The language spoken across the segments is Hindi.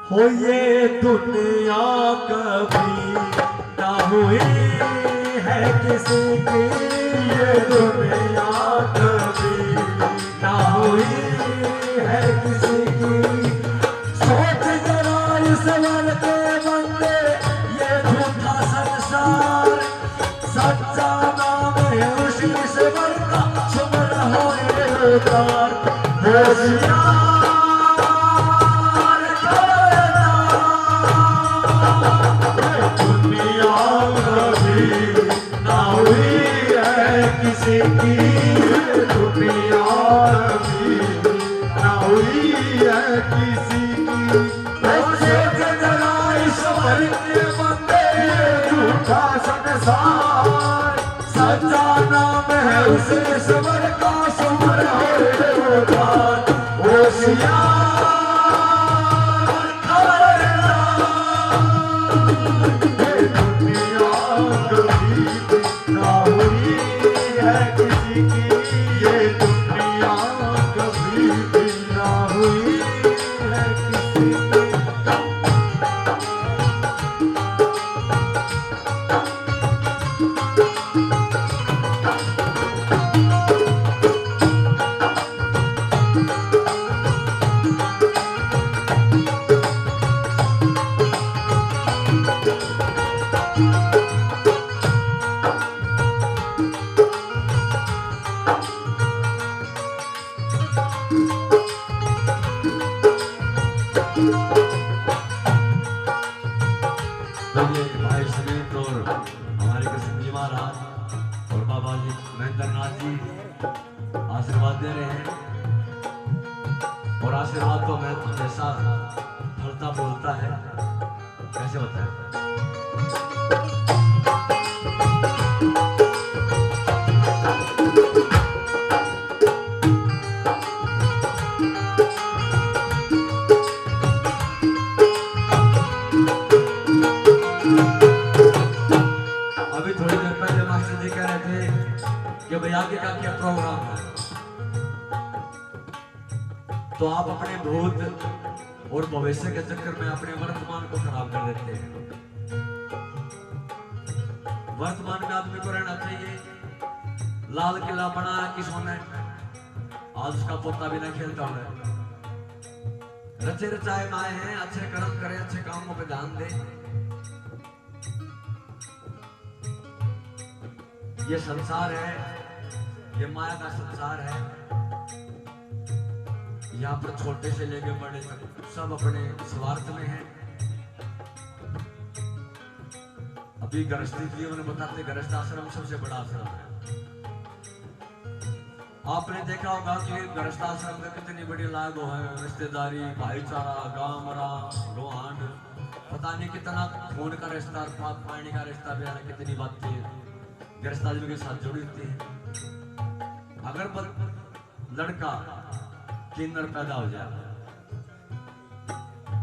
हो ये दुनिया कभी ना हुई है किसी की, ये दुनिया कभी ना हुई है किसी की। सोच जरा इस वर के बंदे, ये झूठा संसार, सच्चा नाम है उसी ईश्वर का, सुन रहो ये उतार। किसी की दुनिया भी ना हुई है किसी की। ईश्वर के बंदे झूठा संसार, सच्चा नाम है उस ईश्वर का, सुमर होशियार दुनिया कभी ना हुई है किसी की, ये दुनिया कभी भी ना हुई है किसी की। भाई समेत और हमारे कृष्ण जी महाराज और बाबा जी महेंद्र नाथ जी आशीर्वाद दे रहे हैं। और आशीर्वाद तो मैं हमेशा फलता बोलता है, कैसे होता है। अभी थोड़ी देर पहले मास्टर जी कह रहे थे कि भाई आगे का क्या प्रोग्राम है, तो आप अपने भूत और भविष्य के चक्कर में अपने वर्तमान को खराब कर देते हैं। वर्तमान में आदमी को रहना चाहिए। लाल किला बनाया किसने, आज उसका पोता भी नहीं खेलता है। रचे रचाए माए हैं, अच्छे कर्म करें, अच्छे कामों पे ध्यान दें। ये संसार है, ये माया का संसार है। यहाँ पर छोटे से लेके बड़े तक सब अपने स्वार्थ में हैं। अभी गृहस्थी जीवन बताते, गृहस्थ आश्रम सबसे बड़ा आश्रम है। आपने देखा होगा कि गृहस्थ आश्रम में कितनी बड़ी लाभ है, रिश्तेदारी, भाईचारा, गांव राम रोहान, पता नहीं कितना खून का रिश्ता, पानी का रिश्ता भी, कितनी बातें गृहस्थ आदमी के साथ जुड़ी होती है। अगर पर लड़का किन्नर पैदा हो जाए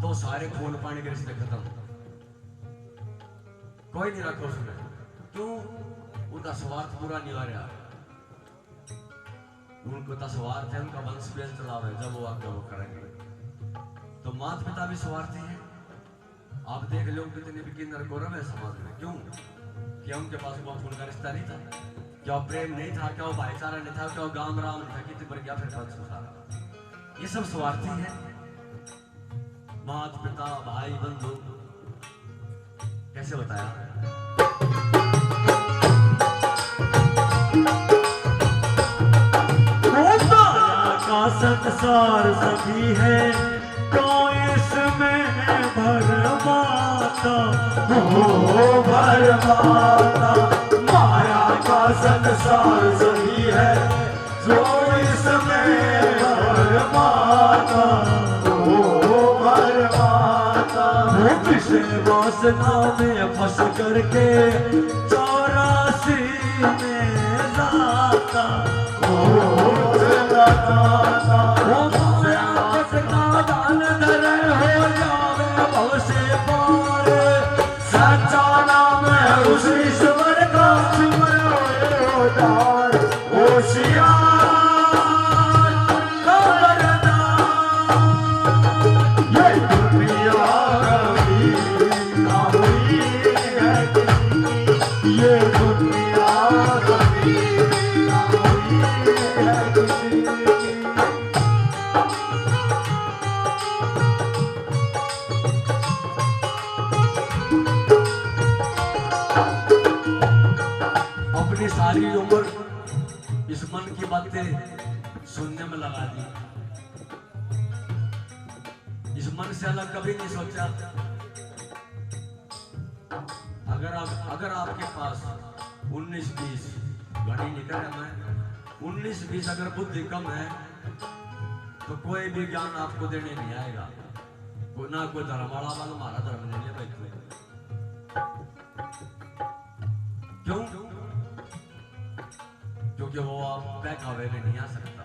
तो सारे खून पानी के रिश्ते खत्म, कोई नहीं रखा उसमें। क्यों? उनका स्वार्थ पूरा नहीं हो रहा। उनको तो स्वार्थ है, उनका वंश बेल चलाव है, जब वो आगे वो करेंगे। तो माता पिता भी स्वार्थी है। आप देख लो कितने भी किन्नर गौरव है समाज में। क्यों? क्या उनके पास बहुत खून का रिश्ता नहीं था? क्या प्रेम नहीं था? क्या भाईचारा नहीं था? क्या गांव राम नहीं था? कितनी पर क्या फिर संसार? ये सब स्वार्थी है। माता पिता भाई बंधु, कैसे बताया? माया का संसार सभी है, तो इसमें भरमाता हो भरमाता। माया का संसार सभी है, जो इसमें भरमाता हो भरमाता। विषय वासना में फंस करके 84 में जाता हो जाता। दान धरे हो जावे भव से पार, सच्चा नाम है उस ईश्वर का, सुमर होशियार होशियार खबरदार। ये दुनिया सारी उम्र इस मन की बातें सुनने में लगा दी, इस मन से अलग कभी नहीं सोचा। अगर आपके पास 19-20 घड़ी निकल रहा मैं 19-20 अगर बुद्धि कम है तो कोई भी ज्ञान आपको देने नहीं आएगा। ना कोई धर्मवाला वाला हमारा धर्म नहीं ले भाई। क्यों? क्योंकि वो आप बहकावे में नहीं आ सकता।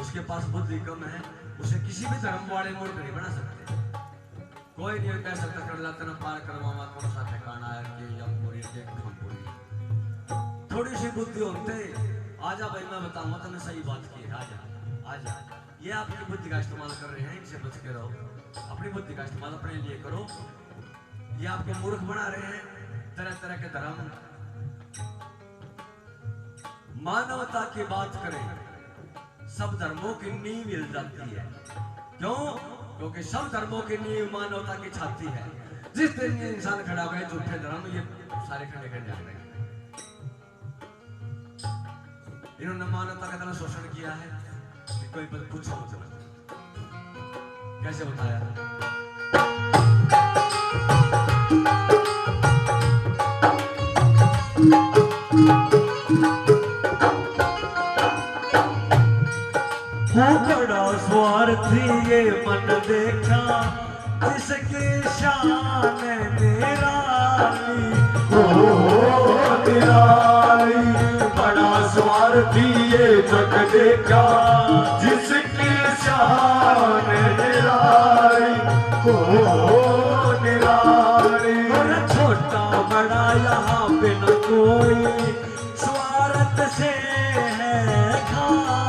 उसके पास बुद्धि कम है, उसे किसी भी धर्म वाले मूर्ख नहीं बना सकते। कोई नहीं कह सकता कर लाते ना पार करवावा कौन सा ठिकाना है कि या पूरी के खंपूरी। थोड़ी सी बुद्धि होते आजा भाई मैं बताऊंगा तुमने सही बात की है, आजा आजा। ये आपकी बुद्धि का इस्तेमाल कर रहे हैं, इनसे बच के रहो। अपनी बुद्धि का इस्तेमाल अपने लिए करो। ये आपको मूर्ख बना रहे हैं। तरह तरह के धर्म, मानवता की बात करें सब धर्मों की नींव हिल जाती है। क्यों? क्योंकि सब धर्मों की नींव मानवता की छाती है। जिस दिन ये इंसान खड़ा हुआ है झूठे धर्म ये सारे खड़े खड़े जा रहे हैं। इन्होंने मानवता का इतना शोषण किया है कि कोई पूछो मतलब कैसे बताया। बड़ा स्वार्थी ये मन देखा जिसकी शान निराली निराली। बड़ा स्वार्थी ये मन देखा जिसकी शान निराली निराली। छोटा बड़ा यहाँ पे न कोई स्वार्थ से है खाली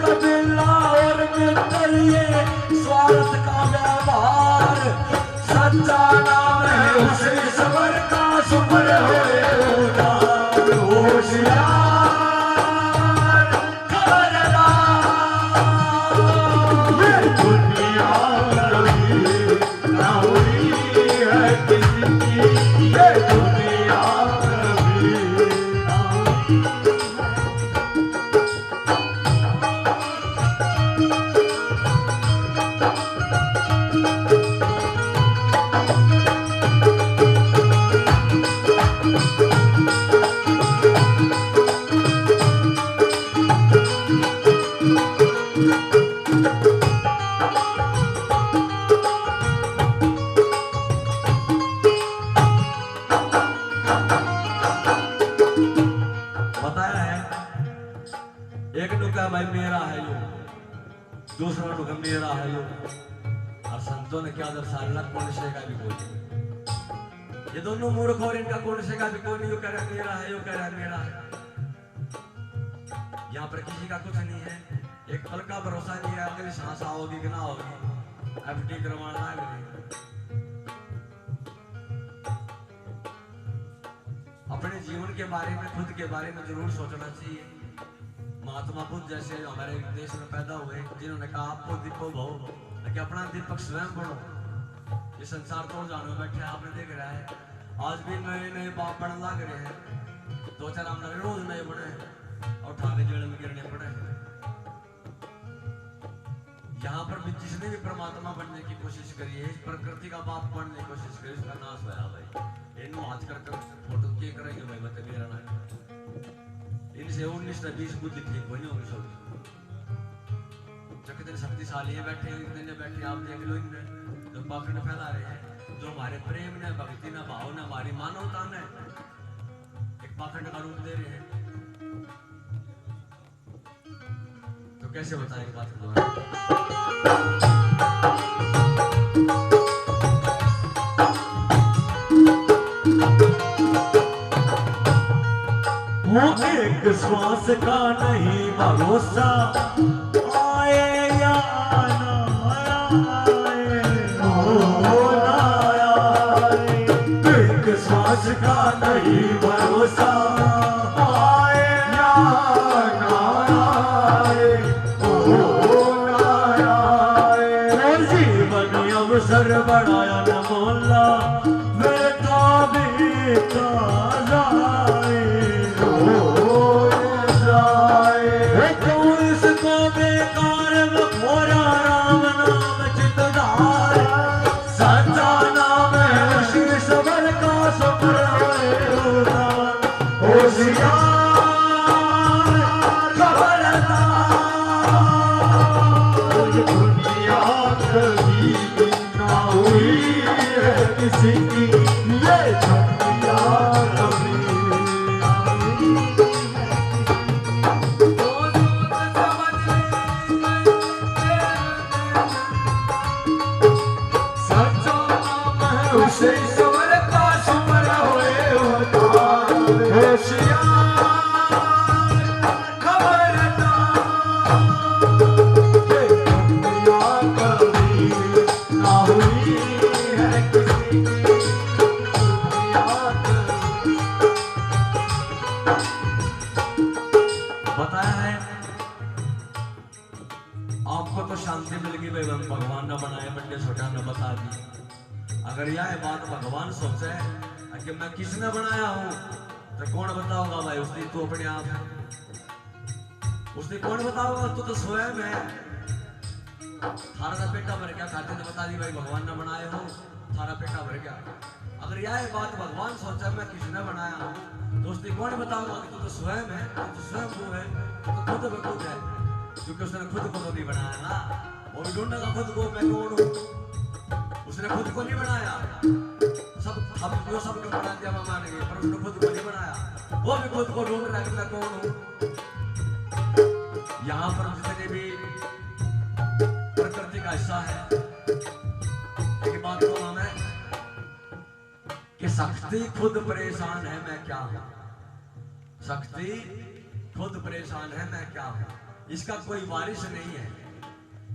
कबीला और मित्र ये स्वार्थ का व्यवहार। सच्चा नाम है उसे सबर का सुपर होशियार दुनिया ना हुई है किसी की ये दुनिया भाई मेरा है यो, दूसरा नुका मेरा है यो। और संतों ने क्या दर्शाया कौन से का भी कोई। ये दोनों मूर्ख और इनका कौन से का भी कोई नहीं। यो कह रहा है मेरा है, यो कह रहा है मेरा है। यहाँ पर किसी का कुछ नहीं है। एक पल का भरोसा नहीं है अगली सांस आओगी कि ना होगी। एफडी करवाना है अपने जीवन के बारे में खुद के बारे में जरूर सोचना चाहिए। महात्मा बुद्ध जैसे हमारे देश में पैदा हुए जिन्होंने कहा आपको दीपो भव कि अपना दीपक स्वयं बनो। ये संसार तोड़ जाने बैठे आपने देख रहा है। आज भी नए नए बाप बनने लग रहे हैं। 2-4 हम रोज नए बने और ठाके जेल में गिरने पड़े। यहाँ पर भी जिसने भी परमात्मा बनने की कोशिश करी है, इस प्रकृति का बाप बनने की कोशिश करी, उसका नाश हुआ भाई। इन हाथ कर फोटो के करेंगे भाई बता मेरा ना। इनसे 19-20 बुद्धि ठीक वही होगी सब। जो कितने शक्तिशाली है बैठे इतने बैठे आप देख लो। इनने जो पाखंड फैला रहे हैं, जो हमारे प्रेम ने भक्ति ने भाव ने हमारी मानवता ने एक पाखंड का रूप दे रहे हैं। तो कैसे बताएंगे बात एक श्वास का नहीं भरोसा आए या ना आए, ना आए। एक श्वास का नहीं भरोसा आए या ना आए, ना आए। जीवन अवसर बढ़ाया न मोला बेटा इसको बेकार घोरा राम नाम चितधार सच्चा नाम है उसी सबर का सबर होशियार खबरदार दुनिया कभी ना हुई है किसी की ये दुनिया कभी उसे सबर का सबर होए होता होशियार खबरदार दुनिया कभी ना हुई है किसी की दुनिया कभी। बताया है आपको तो शांति मिल गई भाई भगवान ने बनाए बंदे छोटा ने बता दी। अगर यह बात भगवान सोचे कि मैं किसने बनाया हूं तो कौन बताऊंगा भाई उसने तू अपने आप है उसने कौन बताऊंगा तू तो स्वयं है। थारा पेटा भर गया खाते ने बता दी भाई भगवान ने बनाए हो थारा पेटा भर गया। अगर यह बात भगवान सोचा मैं किसने बनाया हूं तो उसने कौन बताऊंगा कि तू तो स्वयं है तू स्वयं वो है तो खुद ब खुद है क्योंकि उसने खुद को तो नहीं बनाया ना वो भी ढूंढेगा खुद को मैं कौन हूं। उसने खुद को नहीं बनाया सब हम जो सबको बना दिया हम मानेंगे पर उसने खुद को नहीं बनाया वो भी खुद को ढूंढ रहा है कि मैं कौन हूं। यहाँ पर जितने भी प्रकृति का हिस्सा है एक बात तो हमें कि शक्ति खुद परेशान है मैं क्या हूं। शक्ति खुद परेशान है मैं क्या हूं। इसका कोई वारिस नहीं है।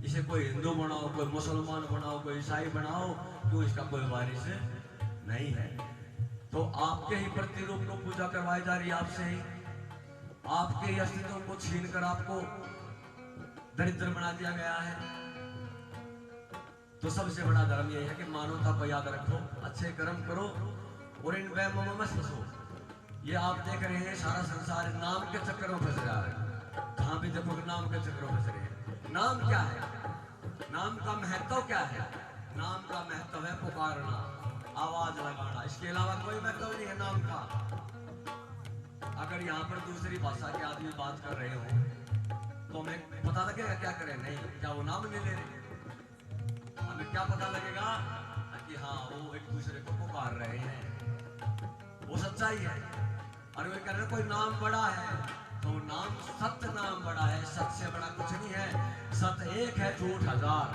इसे कोई हिंदू बनाओ कोई मुसलमान बनाओ कोई ईसाई बनाओ क्यों इसका कोई वारिस नहीं है। तो आपके ही प्रतिरूप को पूजा करवाई जा रही है आपसे ही आपके ही अस्तित्व को छीन कर आपको दरिद्र बना दिया गया है। तो सबसे बड़ा धर्म यह है कि मानवता को याद रखो अच्छे कर्म करो और इन वहमों में मत फंसो। ये आप देख रहे हैं सारा संसार नाम के चक्कर में फंस रहा है। कहां भी देखो नाम के चक्कर में फंस रहे हैं। नाम क्या है नाम का महत्व क्या है। नाम का महत्व है पुकारना आवाज लगाना इसके अलावा कोई महत्व नहीं है नाम का। अगर यहाँ पर दूसरी भाषा के आदमी बात कर रहे हो तो हमें पता लगेगा क्या करें नहीं क्या वो नाम नहीं ले रहे। हमें क्या पता लगेगा कि हाँ वो एक दूसरे को पुकार रहे हैं वो सच्चाई है। और वे कह रहे कोई नाम बड़ा है तो नाम सत्य नाम बड़ा है। सत्य से बड़ा कुछ नहीं है। सत्य एक है झूठ हजार।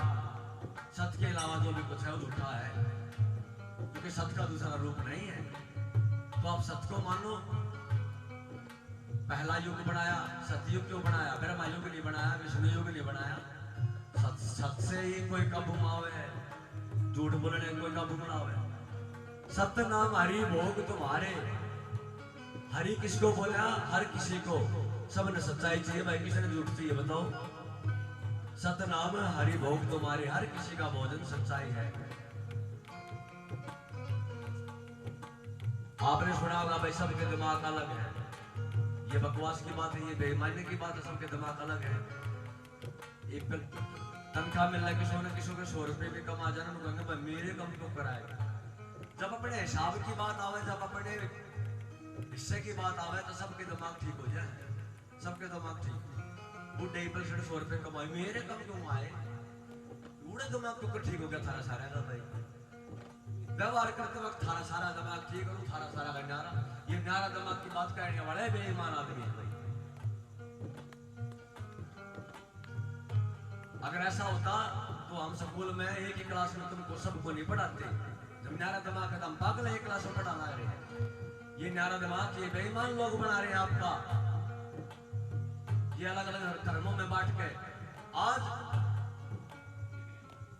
सत्य के अलावा जो भी कुछ है वो झूठा है क्योंकि सत्य का दूसरा रूप नहीं है। तो आप सत्य को मानो। पहला युग बनाया सतयुग क्यों बनाया ब्रह्मा युग नहीं बनाया विष्णु युग नहीं बनाया। सत्य से ही कोई कब घुमावे है झूठ बोलने कोई कब घुमावे। सत्य नाम हरि भोग तुम्हारे। हरि किसको बोला हर किसी को सबने सच्चाई चाहिए भाई किसने झूठ चाहिए बताओ। सत्य नाम हरि भोग तुम्हारे हर किसी का भोजन सच्चाई है। आपने सुना होगा भाई सबके दिमाग अलग है। ये बकवास की बात है ये बेईमानी की बात है। सबके दिमाग अलग है। एक तनख्वाह मिल रहा है किसी ने 100 रुपए भी कम आ जाना भाई मेरे कम क्यों कराएगा। जब अपने हिसाब की बात आवे जब अपने हिस्से की बात आवे तो सबके दिमाग ठीक हो जाए। सबके दिमाग ठीक बुढ़े 100 रुपए कमाए मेरे कम क्यों आए। बूढ़े दिमाग तो ठीक हो गया थारा सारा का भाई। व्यवहार करते वक्त थारा सारा दिमाग ठीक और थारा सारा का न्यारा। ये न्यारा दिमाग की बात करने वाले बेईमान आदमी है भाई। अगर ऐसा होता तो हम स्कूल में एक ही क्लास में तुमको सबको नहीं पढ़ाते। जब न्यारा दिमाग है तो हम पागल एक क्लास में पढ़ाना रहे हैं। ये न्यारा दिमाग ये बेईमान लोग बना रहे हैं आपका। ये अलग अलग धर्मों में बांट के आज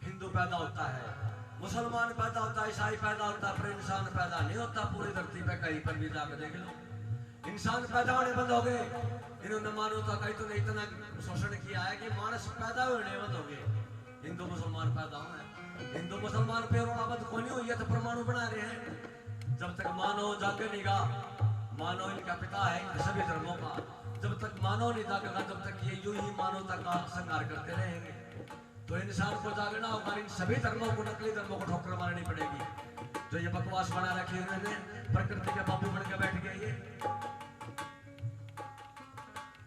हिंदू पैदा होता है मुसलमान पैदा होता है ईसाई पैदा होता है पर इंसान पैदा नहीं होता। पूरी धरती पे कहीं पर भी जाकर देख लो इंसान पैदा होने बंद हो गए। इन्होंने मानवता का तो इतना शोषण किया है कि मानस पैदा होने बंद हो गए। हिंदू मुसलमान पैदा हुए हिंदू मुसलमान पे बंद को नहीं हुई है तो परमाणु बना रहे हैं। जब तक मानव जागेगा मानव इनका पिता है इन सभी धर्मों का। जब तक मानव नहीं जागेगा, जब तक ये यूं ही मानवता का संहार करते रहेंगे, तो इंसान को जागना होगा। इन सभी धर्मों को, नकली धर्मों को ठोकर मारनी पड़ेगी। जो ये बकवास बना रखी है उन्होंने, प्रकृति के बाबू बन के बैठ गए ये।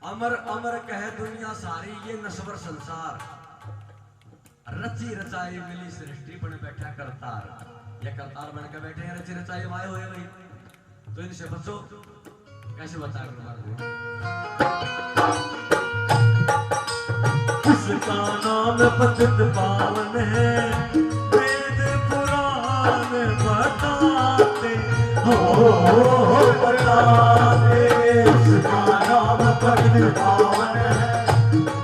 अमर अमर कहे दुनिया सारी, ये नश्वर संसार, रची रचाई मिली सृष्टि बन बैठा करतार। ये करतार बन के बैठे हैं, रची रचाई आए हुए भाई, तो इनसे बचो। कैसे बचा कर उसका नाम पतित पावन है, वेद पुराण बताते हो बताते। उसका नाम पतित पावन है,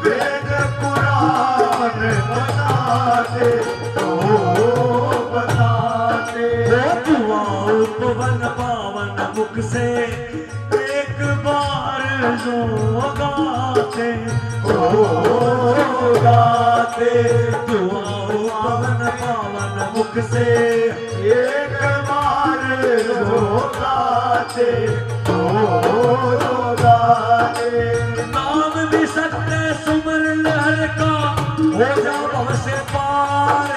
वेद पुराण बताते हो बताते। दुआओं पवन पावन मुख से एक बार जो गाते हो गाते। दुआओं पवन पावन मुख से एक बार जो गाते हो गाते। नाम भी सकते सुमर लहर का, हो जा भव से पार।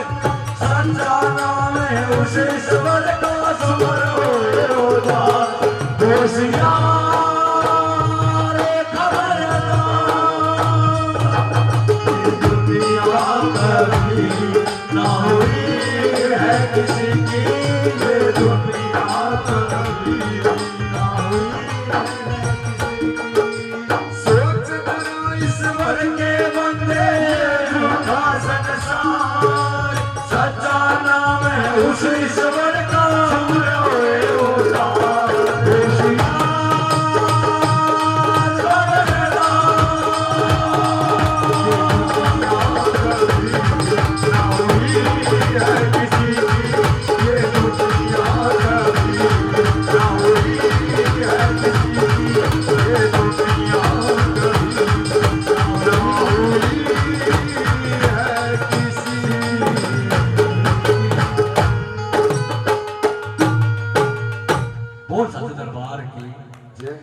सच्चा नाम है उसे स्वर का, स्वर हो उदार। होशियार ना हुई है किसी की ये दुनिया कभी, ना हुई है किसी की। सोच करो ईश्वर के बंदे, झूठा संसार। सच्चा नाम है उस ईश्वर का,